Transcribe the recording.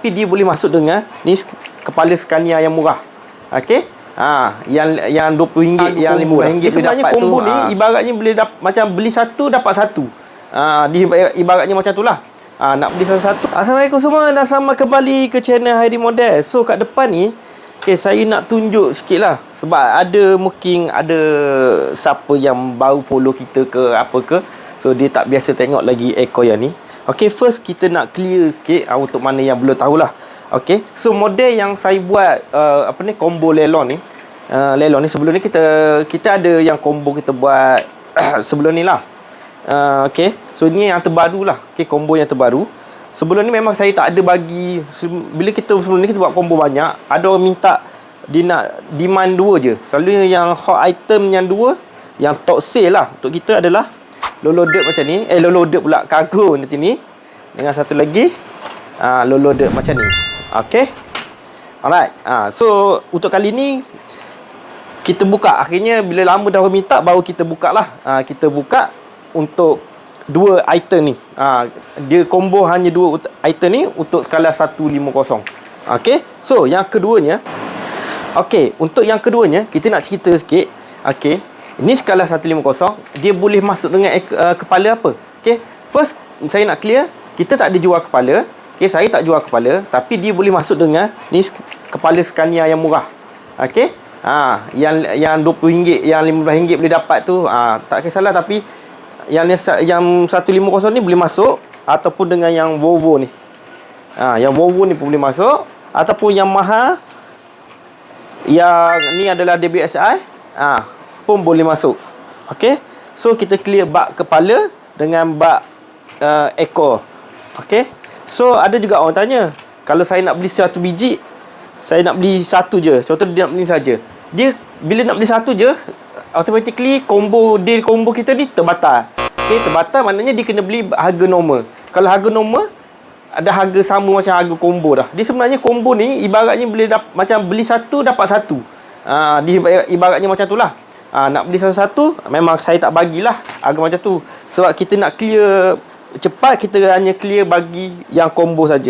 Tapi dia boleh masuk dengan ni kepala Scania yang murah. Okey? Yang RM20, yang RM15 sebenarnya dapat combo tu, ni ibaratnya boleh macam beli satu dapat satu. Ibaratnya macam itulah. Nak beli satu-satu. Assalamualaikum semua dan selamat kembali ke channel Hairi Model. So kat depan ni, saya nak tunjuk sikit lah. Sebab mungkin ada siapa yang baru follow kita ke apa ke. So dia tak biasa tengok lagi aircon yang ni. First kita nak clear sikit untuk mana yang belum tahulah. So model yang saya buat combo lelon ni. Lelon ni sebelum ni kita ada yang combo kita buat sebelum ni lah. So ni yang terbaru lah. Combo yang terbaru. Sebelum ni memang saya tak ada bagi. Bila sebelum ni kita buat combo banyak, ada orang minta dia nak demand dua je. Selalunya yang hot item yang dua, yang top sale lah untuk kita adalah lolo-dep macam ni. Lolo-dep pula, cargo macam ni. Dengan satu lagi lolo-dep macam ni. Alright. So untuk kali ni kita buka. Akhirnya bila lama dah minta, baru kita buka lah. Kita buka untuk dua item ni. Dia combo hanya dua item ni untuk skala 150. So yang keduanya, untuk yang keduanya kita nak cerita sikit. Ini skala 150, dia boleh masuk dengan kepala apa? First saya nak clear, kita tak ada jual kepala. Saya tak jual kepala, tapi dia boleh masuk dengan ni kepala Scania yang murah. Yang RM20, yang RM15 boleh dapat tu, tak kisahlah. Tapi yang 150 ni boleh masuk, ataupun dengan yang Volvo ni. Yang Volvo ni pun boleh masuk, ataupun yang mahal, yang ni adalah DBSI, pun boleh masuk. So kita clear bak kepala dengan bak ekor. So ada juga orang tanya, kalau saya nak beli 1 biji, saya nak beli satu je. Contoh dia nak beli saja. Dia bila nak beli satu je, automatically combo kita ni terbatal. Terbatal maknanya dia kena beli harga normal. Kalau harga normal, ada harga sama macam harga combo dah. Dia sebenarnya combo ni ibaratnya boleh macam beli satu dapat satu. Dia ibaratnya macam itulah. Nak beli satu-satu, memang saya tak bagilah harga macam tu. Sebab kita nak clear cepat, kita hanya clear bagi yang combo saja.